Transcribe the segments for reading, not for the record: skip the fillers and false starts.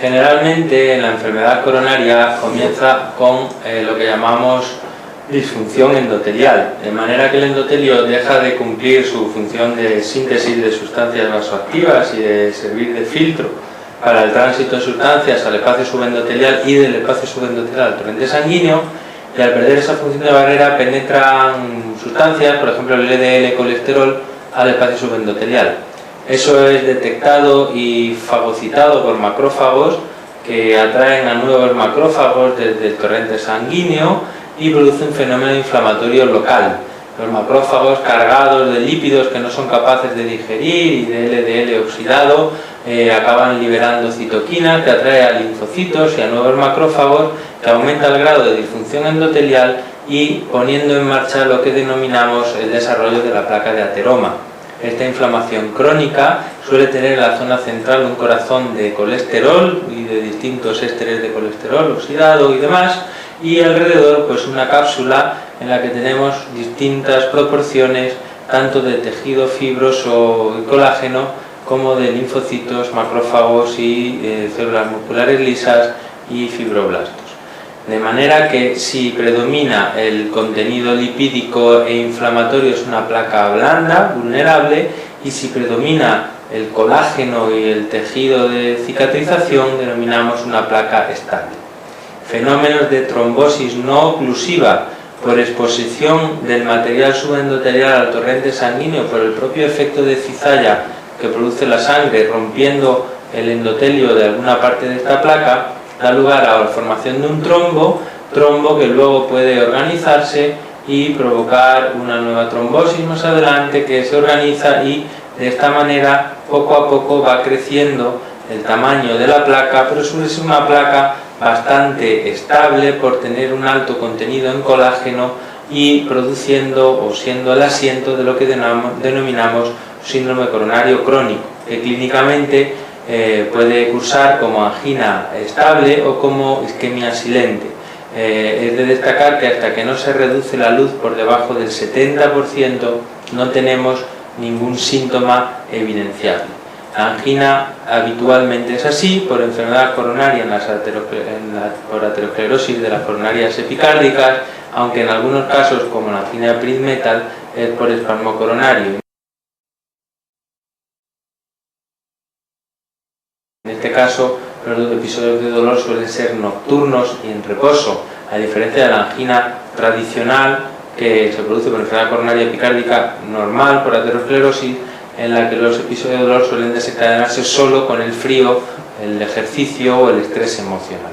Generalmente la enfermedad coronaria comienza con lo que llamamos disfunción endotelial, de manera que el endotelio deja de cumplir su función de síntesis de sustancias vasoactivas y de servir de filtro para el tránsito de sustancias al espacio subendotelial y del espacio subendotelial al torrente sanguíneo, y al perder esa función de barrera penetran sustancias, por ejemplo el LDL colesterol, al espacio subendotelial. Eso es detectado y fagocitado por macrófagos que atraen a nuevos macrófagos desde el torrente sanguíneo y produce un fenómeno inflamatorio local. Los macrófagos cargados de lípidos que no son capaces de digerir y de LDL oxidado acaban liberando citoquinas que atrae a linfocitos y a nuevos macrófagos, que aumenta el grado de disfunción endotelial y poniendo en marcha lo que denominamos el desarrollo de la placa de ateroma. Esta inflamación crónica suele tener en la zona central un corazón de colesterol y de distintos ésteres de colesterol oxidado y demás, y alrededor pues una cápsula en la que tenemos distintas proporciones tanto de tejido fibroso y colágeno como de linfocitos, macrófagos y células musculares lisas y fibroblastos. De manera que si predomina el contenido lipídico e inflamatorio es una placa blanda, vulnerable, y si predomina el colágeno y el tejido de cicatrización denominamos una placa estable. Fenómenos de trombosis no oclusiva por exposición del material subendotelial al torrente sanguíneo por el propio efecto de cizalla que produce la sangre rompiendo el endotelio de alguna parte de esta placa, da lugar a la formación de un trombo que luego puede organizarse y provocar una nueva trombosis más adelante que se organiza, y de esta manera poco a poco va creciendo el tamaño de la placa, pero suele ser una placa bastante estable por tener un alto contenido en colágeno y produciendo o siendo el asiento de lo que denominamos síndrome coronario crónico, que clínicamente puede cursar como angina estable o como isquemia silente. Es de destacar que hasta que no se reduce la luz por debajo del 70% no tenemos ningún síntoma evidenciable. La angina habitualmente es así por enfermedad coronaria por aterosclerosis de las coronarias epicárdicas, aunque en algunos casos, como la angina Prinzmetal, es por espasmo coronario. En este caso, los episodios de dolor suelen ser nocturnos y en reposo, a diferencia de la angina tradicional que se produce por enfermedad coronaria epicárdica normal por aterosclerosis, en la que los episodios de dolor suelen desencadenarse solo con el frío, el ejercicio o el estrés emocional.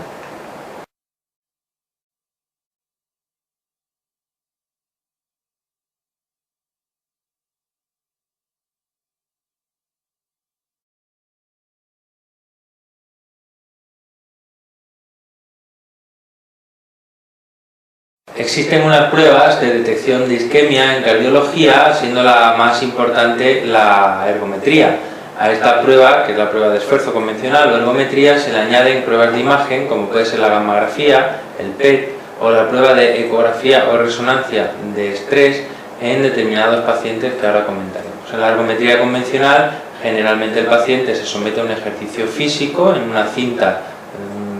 Existen unas pruebas de detección de isquemia en cardiología, siendo la más importante la ergometría. A esta prueba, que es la prueba de esfuerzo convencional o ergometría, se le añaden pruebas de imagen, como puede ser la gammagrafía, el PET o la prueba de ecografía o resonancia de estrés en determinados pacientes que ahora comentaremos. En la ergometría convencional, generalmente el paciente se somete a un ejercicio físico en una cinta,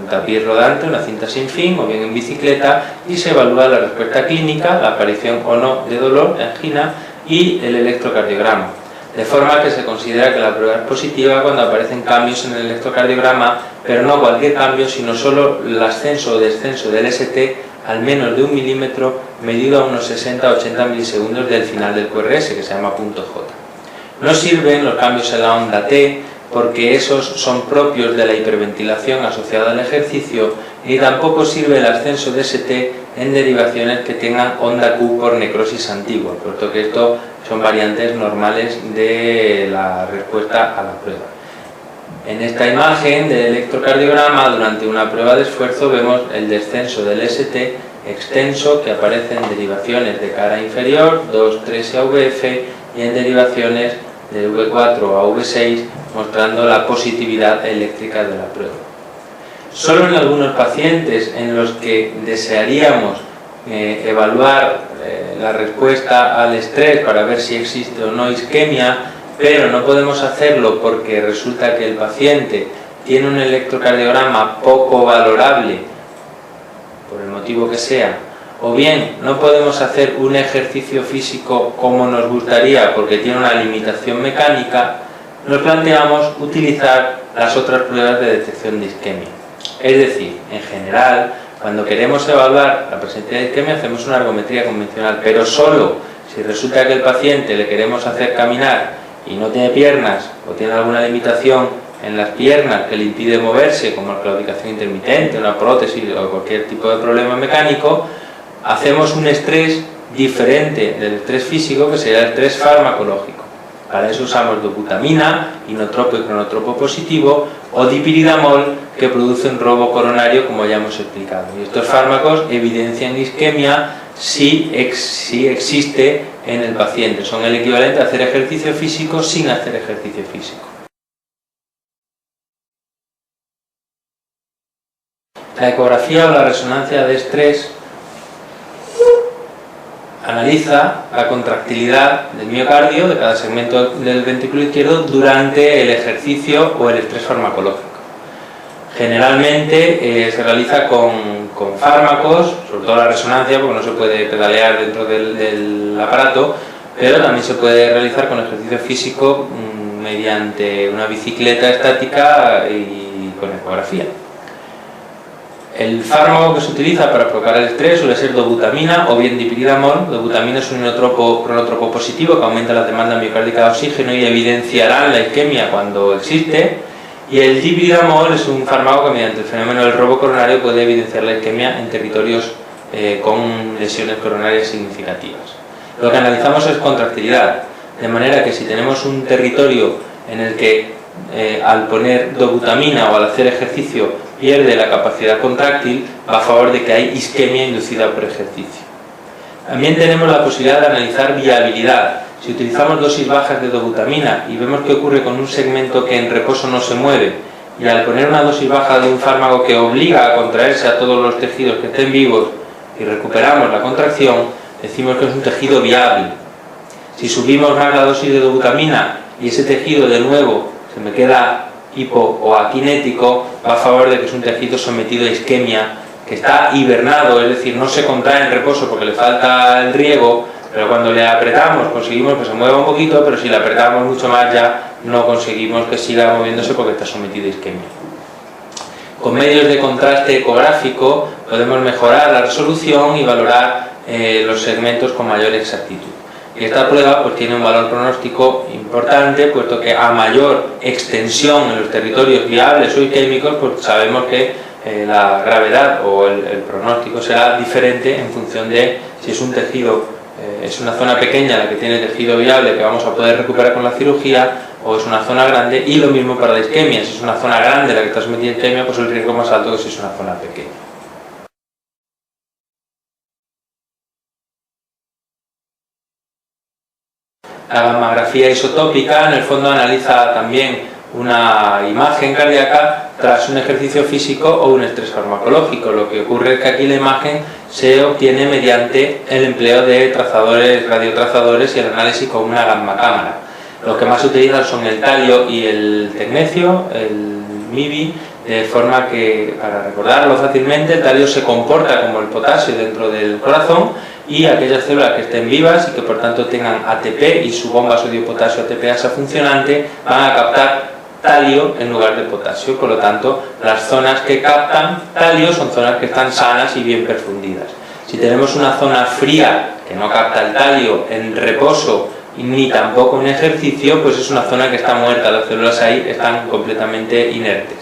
tapiz rodante, una cinta sin fin o bien en bicicleta, y se evalúa la respuesta clínica, la aparición o no de dolor, de angina y el electrocardiograma, de forma que se considera que la prueba es positiva cuando aparecen cambios en el electrocardiograma, pero no cualquier cambio, sino solo el ascenso o descenso del ST al menos de 1 milímetro medido a unos 60-80 milisegundos del final del QRS, que se llama punto J. No sirven los cambios en la onda T, porque esos son propios de la hiperventilación asociada al ejercicio, y tampoco sirve el ascenso de ST en derivaciones que tengan onda Q por necrosis antigua, puesto que esto son variantes normales de la respuesta a la prueba. En esta imagen del electrocardiograma, durante una prueba de esfuerzo, vemos el descenso del ST extenso, que aparece en derivaciones de cara inferior, 2, 3 a VF, y en derivaciones de V4 a V6, mostrando la positividad eléctrica de la prueba. Solo en algunos pacientes en los que desearíamos evaluar la respuesta al estrés para ver si existe o no isquemia, pero no podemos hacerlo porque resulta que el paciente tiene un electrocardiograma poco valorable, por el motivo que sea, o bien no podemos hacer un ejercicio físico como nos gustaría porque tiene una limitación mecánica, nos planteamos utilizar las otras pruebas de detección de isquemia. Es decir, en general, cuando queremos evaluar la presencia de isquemia hacemos una ergometría convencional, pero solo si resulta que el paciente le queremos hacer caminar y no tiene piernas o tiene alguna limitación en las piernas que le impide moverse, como la claudicación intermitente, una prótesis o cualquier tipo de problema mecánico, hacemos un estrés diferente del estrés físico, que sería el estrés farmacológico. Para eso usamos dobutamina, inotropo y cronotropo positivo, o dipiridamol, que produce un robo coronario, como ya hemos explicado. Y estos fármacos evidencian isquemia si existe en el paciente. Son el equivalente a hacer ejercicio físico sin hacer ejercicio físico. La ecografía o la resonancia de estrés analiza la contractilidad del miocardio de cada segmento del ventrículo izquierdo durante el ejercicio o el estrés farmacológico. Generalmente se realiza con fármacos, sobre todo la resonancia, porque no se puede pedalear dentro del aparato, pero también se puede realizar con ejercicio físico mediante una bicicleta estática y con ecografía. El fármaco que se utiliza para provocar el estrés suele ser dobutamina o bien dipiridamol. Dobutamina es un inotropo cronotropo positivo que aumenta la demanda miocárdica de oxígeno y evidenciará la isquemia cuando existe. Y el dipiridamol es un fármaco que mediante el fenómeno del robo coronario puede evidenciar la isquemia en territorios con lesiones coronarias significativas. Lo que analizamos es contractilidad, de manera que si tenemos un territorio en el que al poner dobutamina o al hacer ejercicio pierde la capacidad contráctil, va a favor de que hay isquemia inducida por ejercicio. También tenemos la posibilidad de analizar viabilidad. Si utilizamos dosis bajas de dobutamina y vemos qué ocurre con un segmento que en reposo no se mueve, y al poner una dosis baja de un fármaco que obliga a contraerse a todos los tejidos que estén vivos y recuperamos la contracción, decimos que es un tejido viable. Si subimos más la dosis de dobutamina y ese tejido de nuevo se me queda hipo o aquinético, va a favor de que es un tejido sometido a isquemia, que está hibernado, es decir, no se contrae en reposo porque le falta el riego, pero cuando le apretamos conseguimos que se mueva un poquito, pero si le apretamos mucho más ya no conseguimos que siga moviéndose porque está sometido a isquemia. Con medios de contraste ecográfico podemos mejorar la resolución y valorar los segmentos con mayor exactitud. Y esta prueba pues tiene un valor pronóstico importante, puesto que a mayor extensión en los territorios viables o isquémicos, pues sabemos que la gravedad o el pronóstico será diferente en función de si es un tejido, es una zona pequeña la que tiene tejido viable que vamos a poder recuperar con la cirugía, o es una zona grande, y lo mismo para la isquemia. Si es una zona grande la que está sometida a isquemia, pues el riesgo más alto que si es una zona pequeña. La gammagrafía isotópica en el fondo analiza también una imagen cardíaca tras un ejercicio físico o un estrés farmacológico. Lo que ocurre es que aquí la imagen se obtiene mediante el empleo de trazadores, radiotrazadores y el análisis con una gamma cámara. Los que más se utilizan son el talio y el tecnecio, el MIBI, de forma que, para recordarlo fácilmente, el talio se comporta como el potasio dentro del corazón, y aquellas células que estén vivas y que por tanto tengan ATP y su bomba sodio-potasio ATPasa funcionante van a captar talio en lugar de potasio. Por lo tanto, las zonas que captan talio son zonas que están sanas y bien perfundidas. Si tenemos una zona fría que no capta el talio en reposo ni tampoco en ejercicio, pues es una zona que está muerta, las células ahí están completamente inertes.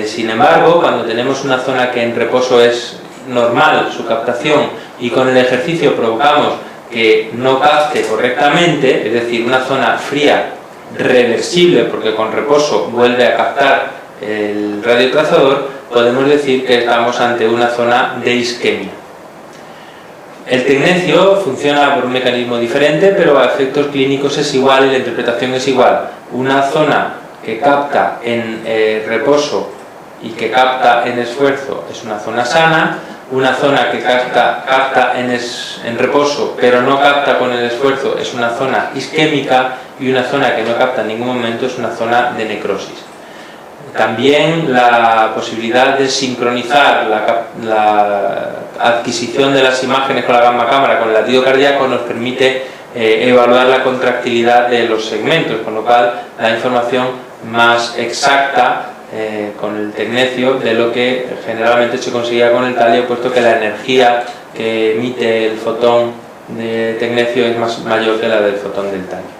Sin embargo, cuando tenemos una zona que en reposo es normal su captación y con el ejercicio provocamos que no capte correctamente, es decir, una zona fría reversible porque con reposo vuelve a captar el radiotrazador, podemos decir que estamos ante una zona de isquemia. El tecnecio funciona por un mecanismo diferente, pero a efectos clínicos es igual y la interpretación es igual. Una zona que capta en reposo y que capta en esfuerzo es una zona sana. Una zona que capta en reposo pero no capta con el esfuerzo es una zona isquémica, y una zona que no capta en ningún momento es una zona de necrosis. También la posibilidad de sincronizar la adquisición de las imágenes con la gamma cámara con el latido cardíaco nos permite evaluar la contractilidad de los segmentos, con lo cual da información más exacta con el tecnecio de lo que generalmente se conseguía con el talio, puesto que la energía que emite el fotón de tecnecio es mayor que la del fotón del talio.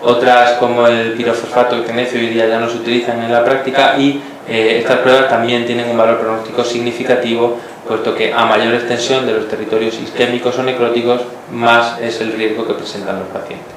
Otras, como el pirofosfato de tecnecio, hoy día ya no se utilizan en la práctica, y estas pruebas también tienen un valor pronóstico significativo, puesto que a mayor extensión de los territorios isquémicos o necróticos, más es el riesgo que presentan los pacientes.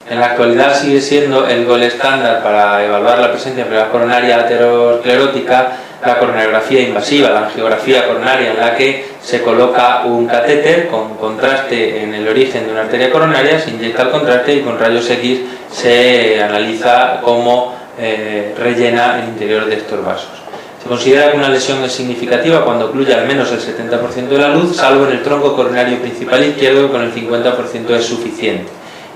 En la actualidad sigue siendo el gold estándar para evaluar la presencia de enfermedad coronaria aterosclerótica la coronariografía invasiva, la angiografía coronaria, en la que se coloca un catéter con contraste en el origen de una arteria coronaria, se inyecta el contraste y con rayos X se analiza cómo rellena el interior de estos vasos. Se considera que una lesión es significativa cuando ocluye al menos el 70% de la luz, salvo en el tronco coronario principal izquierdo, que con el 50% es suficiente.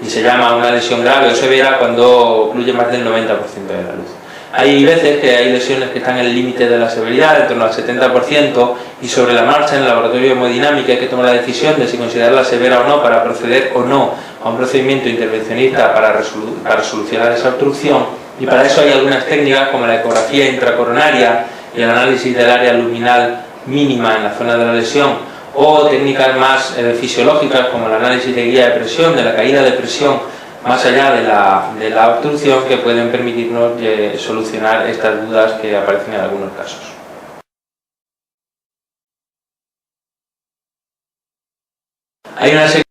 Y se llama una lesión grave o severa cuando ocluye más del 90% de la luz. Hay veces que hay lesiones que están en el límite de la severidad, en torno al 70%, y sobre la marcha en el laboratorio de hemodinámica hay que tomar la decisión de si considerarla severa o no para proceder o no a un procedimiento intervencionista para solucionar esa obstrucción, y para eso hay algunas técnicas como la ecografía intracoronaria y el análisis del área luminal mínima en la zona de la lesión, o técnicas más fisiológicas como el análisis de guía de presión, de la caída de presión más allá de la obstrucción, que pueden permitirnos solucionar estas dudas que aparecen en algunos casos. Hay una serie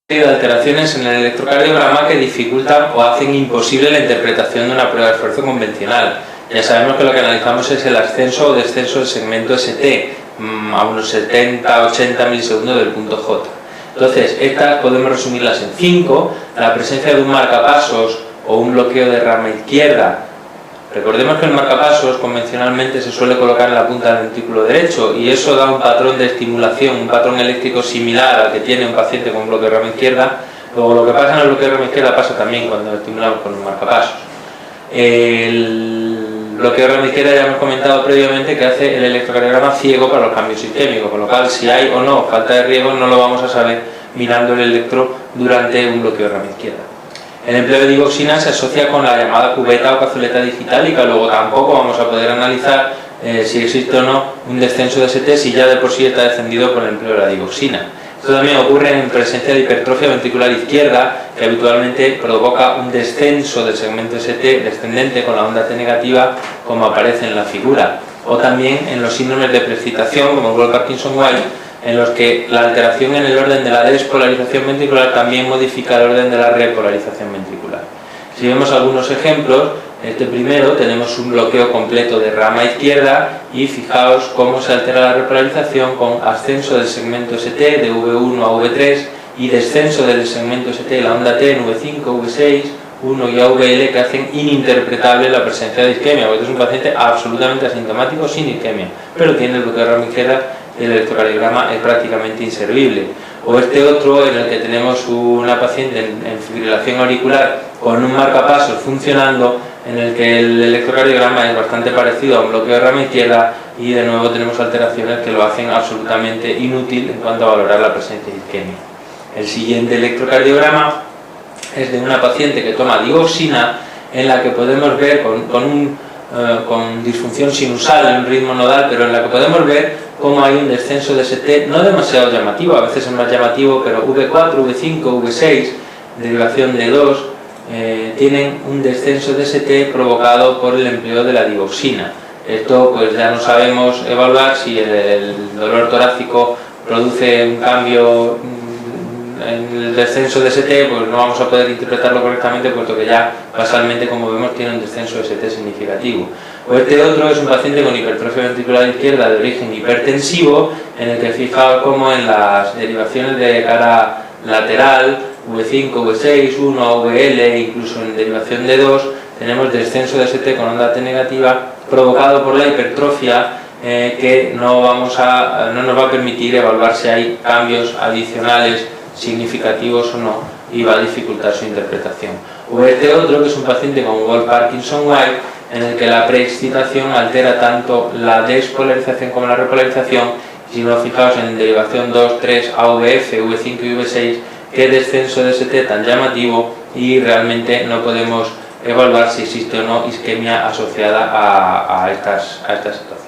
de alteraciones en el electrocardiograma que dificultan o hacen imposible la interpretación de una prueba de esfuerzo convencional. Ya sabemos que lo que analizamos es el ascenso o descenso del segmento ST a unos 70-80 milisegundos del punto J. Entonces, estas podemos resumirlas en 5. La presencia de un marcapasos o un bloqueo de rama izquierda. Recordemos que el marcapasos convencionalmente se suele colocar en la punta del ventrículo derecho, y eso da un patrón de estimulación, un patrón eléctrico similar al que tiene un paciente con un bloqueo de rama izquierda. Luego, lo que pasa en el bloqueo de rama izquierda pasa también cuando estimulamos con un marcapasos. El bloqueo de rama izquierda ya hemos comentado previamente que hace el electrocardiograma ciego para los cambios isquémicos, con lo cual si hay o no falta de riego no lo vamos a saber mirando el electro durante un bloqueo de rama izquierda. El empleo de digoxina se asocia con la llamada cubeta o cazoleta digitálica. Luego tampoco vamos a poder analizar si existe o no un descenso de ST si ya de por sí está descendido por el empleo de la digoxina. Esto también ocurre en presencia de hipertrofia ventricular izquierda, que habitualmente provoca un descenso del segmento ST descendente con la onda T negativa, como aparece en la figura. O también en los síndromes de preexcitación, como el Wolff-Parkinson-White, en los que la alteración en el orden de la despolarización ventricular también modifica el orden de la repolarización ventricular. Si vemos algunos ejemplos, este primero tenemos un bloqueo completo de rama izquierda, y fijaos cómo se altera la repolarización con ascenso del segmento ST de V1 a V3 y descenso del segmento ST de la onda T en V5, V6, 1 y AVL, que hacen ininterpretable la presencia de isquemia, porque este es un paciente absolutamente asintomático sin isquemia, pero tiene el bloqueo de rama izquierda y el electrocardiograma es prácticamente inservible. O este otro, en el que tenemos una paciente en fibrilación auricular con un marcapasos funcionando, en el que el electrocardiograma es bastante parecido a un bloqueo de rama izquierda, y de nuevo tenemos alteraciones que lo hacen absolutamente inútil en cuanto a valorar la presencia de isquemia. El siguiente electrocardiograma es de una paciente que toma digoxina, en la que podemos ver con disfunción sinusal en un ritmo nodal, pero en la que podemos ver cómo hay un descenso de ST no demasiado llamativo, a veces es más llamativo, pero V4, V5, V6, derivación de 2, tienen un descenso de ST provocado por el empleo de la digoxina. Esto pues ya no sabemos evaluar si el dolor torácico produce un cambio en el descenso de ST, pues no vamos a poder interpretarlo correctamente, puesto que ya basalmente, como vemos, tiene un descenso de ST significativo. O este otro es un paciente con hipertrofia ventricular izquierda de origen hipertensivo, en el que fijaos como en las derivaciones de cara lateral, V5, V6, 1, VL, incluso en derivación de 2, tenemos descenso de ST con onda T negativa provocado por la hipertrofia que no nos va a permitir evaluar si hay cambios adicionales significativos o no, y va a dificultar su interpretación. O este otro, que es un paciente con Wolff-Parkinson-White, en el que la preexcitación altera tanto la despolarización como la repolarización. Si nos fijamos en derivación 2, 3, AVF, V5 y V6, qué descenso de ST tan llamativo, y realmente no podemos evaluar si existe o no isquemia asociada a esta situación.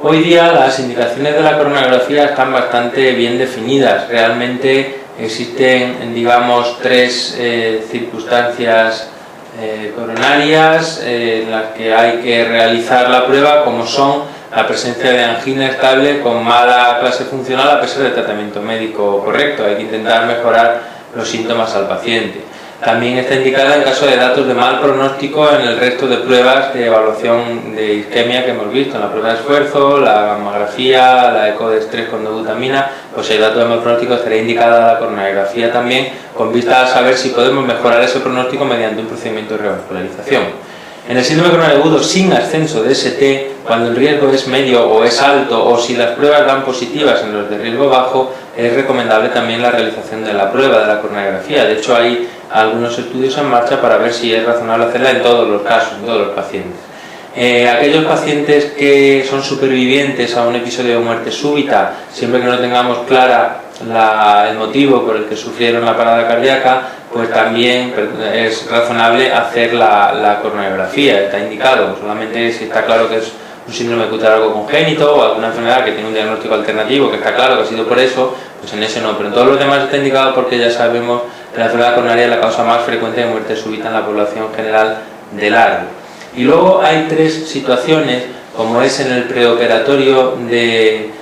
Hoy día las indicaciones de la coronariografía están bastante bien definidas. Realmente existen, digamos, tres circunstancias coronarias en las que hay que realizar la prueba, como son la presencia de angina estable con mala clase funcional a pesar del tratamiento médico correcto. Hay que intentar mejorar los síntomas al paciente. También está indicada en caso de datos de mal pronóstico en el resto de pruebas de evaluación de isquemia que hemos visto, en la prueba de esfuerzo, la gamografía, la eco de estrés con dobutamina. Pues el dato de mal pronóstico estaría indicada la coronariografía también, con vista a saber si podemos mejorar ese pronóstico mediante un procedimiento de revascularización. En el síndrome coronario agudo sin ascenso de ST, cuando el riesgo es medio o es alto, o si las pruebas dan positivas en los de riesgo bajo, es recomendable también la realización de la prueba de la coronariografía. De hecho, hay algunos estudios en marcha para ver si es razonable hacerla en todos los casos, en todos los pacientes. Aquellos pacientes que son supervivientes a un episodio de muerte súbita, siempre que no tengamos clara el motivo por el que sufrieron la parada cardíaca, pues también es razonable hacer la coronariografía. Está indicado, solamente si está claro que es un síndrome cutáneo congénito o alguna enfermedad que tiene un diagnóstico alternativo, que está claro que ha sido por eso, pues en ese no. Pero en todos los demás está indicado, porque ya sabemos que la enfermedad coronaria es la causa más frecuente de muerte súbita en la población general de largo. Y luego hay tres situaciones, como es en el preoperatorio de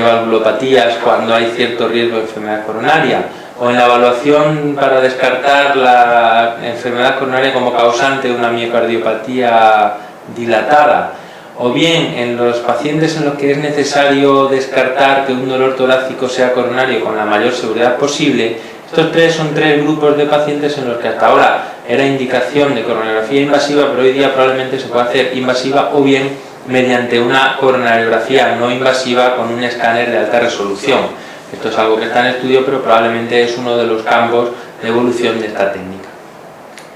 valvulopatías, cuando hay cierto riesgo de enfermedad coronaria, o en la evaluación para descartar la enfermedad coronaria como causante de una miocardiopatía dilatada, o bien en los pacientes en los que es necesario descartar que un dolor torácico sea coronario con la mayor seguridad posible. Estos tres son tres grupos de pacientes en los que hasta ahora era indicación de coronariografía invasiva, pero hoy día probablemente se puede hacer invasiva o bien mediante una coronariografía no invasiva con un escáner de alta resolución. Esto es algo que está en estudio, pero probablemente es uno de los campos de evolución de esta técnica.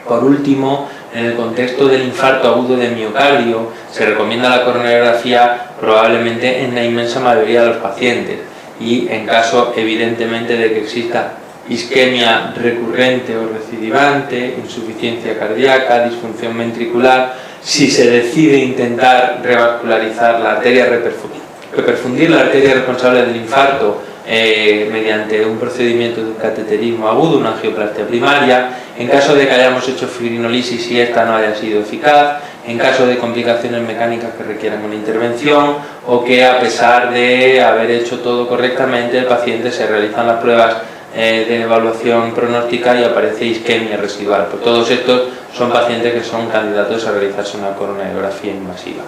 Por último, en el contexto del infarto agudo de miocardio, se recomienda la coronariografía probablemente en la inmensa mayoría de los pacientes, y en caso evidentemente de que exista isquemia recurrente o recidivante, insuficiencia cardíaca, disfunción ventricular, si se decide intentar revascularizar la arteria, reperfundir la arteria responsable del infarto mediante un procedimiento de un cateterismo agudo, una angioplastia primaria, en caso de que hayamos hecho fibrinolisis y esta no haya sido eficaz, en caso de complicaciones mecánicas que requieran una intervención, o que a pesar de haber hecho todo correctamente, el paciente se realizan las pruebas de evaluación pronóstica y aparece isquemia residual. Pues todos estos son pacientes que son candidatos a realizarse una coronariografía invasiva.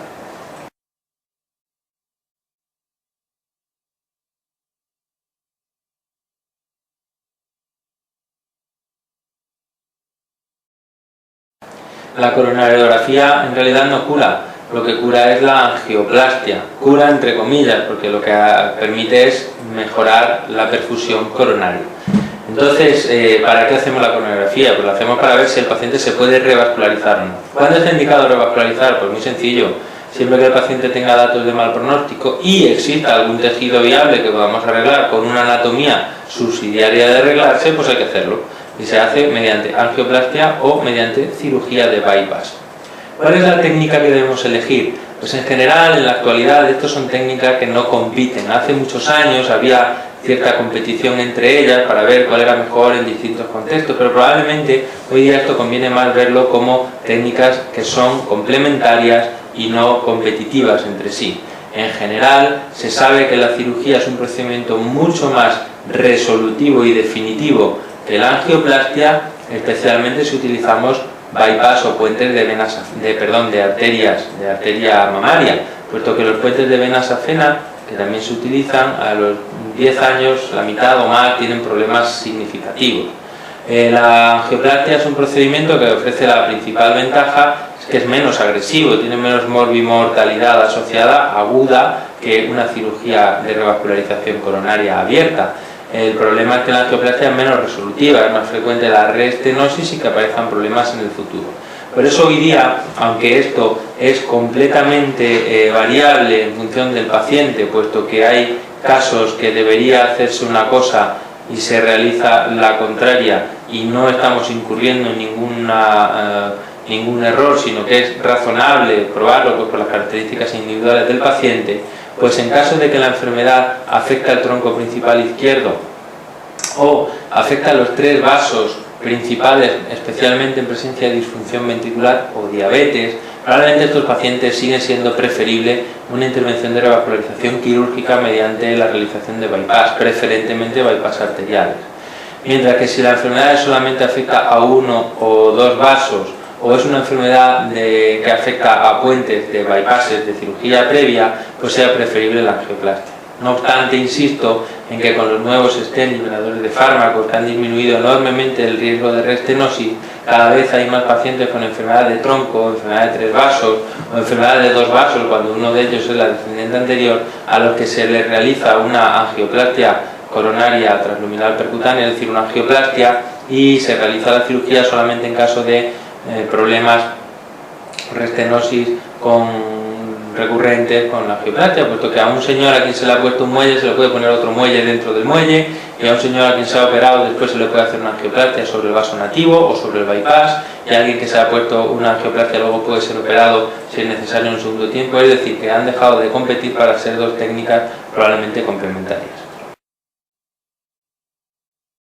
La coronariografía en realidad no cura, lo que cura es la angioplastia. Cura entre comillas, porque lo que permite es mejorar la perfusión coronaria. Entonces, ¿para qué hacemos la coronariografía? Pues la hacemos para ver si el paciente se puede revascularizar o no. ¿Cuándo está indicado revascularizar? Pues muy sencillo. Siempre que el paciente tenga datos de mal pronóstico y exista algún tejido viable que podamos arreglar con una anatomía subsidiaria de arreglarse, pues hay que hacerlo. Y se hace mediante angioplastia o mediante cirugía de bypass. ¿Cuál es la técnica que debemos elegir? Pues en general, en la actualidad, estas son técnicas que no compiten. Hace muchos años había cierta competición entre ellas para ver cuál era mejor en distintos contextos, pero probablemente hoy día esto conviene más verlo como técnicas que son complementarias y no competitivas entre sí. En general, se sabe que la cirugía es un procedimiento mucho más resolutivo y definitivo que la angioplastia, especialmente si utilizamos bypass o puentes de arteria mamaria, puesto que los puentes de vena safena, que también se utilizan, a los 10 años, la mitad o más, tienen problemas significativos. La angioplastia es un procedimiento que ofrece la principal ventaja, es que es menos agresivo, tiene menos morbimortalidad asociada aguda que una cirugía de revascularización coronaria abierta. El problema es que la angioplastia es menos resolutiva, es más frecuente la reestenosis y que aparezcan problemas en el futuro. Por eso hoy día, aunque esto es completamente variable en función del paciente, puesto que hay casos que debería hacerse una cosa y se realiza la contraria y no estamos incurriendo en ningún error, sino que es razonable probarlo pues, por las características individuales del paciente, pues en caso de que la enfermedad afecte al tronco principal izquierdo o afecta a los 3 vasos principales, especialmente en presencia de disfunción ventricular o diabetes, probablemente estos pacientes siguen siendo preferible una intervención de revascularización quirúrgica mediante la realización de bypass, preferentemente bypass arteriales. Mientras que si la enfermedad solamente afecta a 1 o 2 vasos o es una enfermedad que afecta a puentes de bypasses de cirugía previa, pues sea preferible la angioplastia. No obstante, insisto en que con los nuevos stents liberadores de fármacos que han disminuido enormemente el riesgo de reestenosis, cada vez hay más pacientes con enfermedad de tronco, enfermedad de 3 vasos o enfermedad de 2 vasos, cuando uno de ellos es la descendente anterior, a los que se les realiza una angioplastia coronaria transluminal percutánea, es decir, una angioplastia, y se realiza la cirugía solamente en caso de problemas reestenosis recurrentes con la angioplastia, puesto que a un señor a quien se le ha puesto un muelle se le puede poner otro muelle dentro del muelle, y a un señor a quien se ha operado después se le puede hacer una angioplastia sobre el vaso nativo o sobre el bypass, y a alguien que se ha puesto una angioplastia luego puede ser operado si es necesario en un segundo tiempo. Es decir, que han dejado de competir para ser 2 técnicas probablemente complementarias.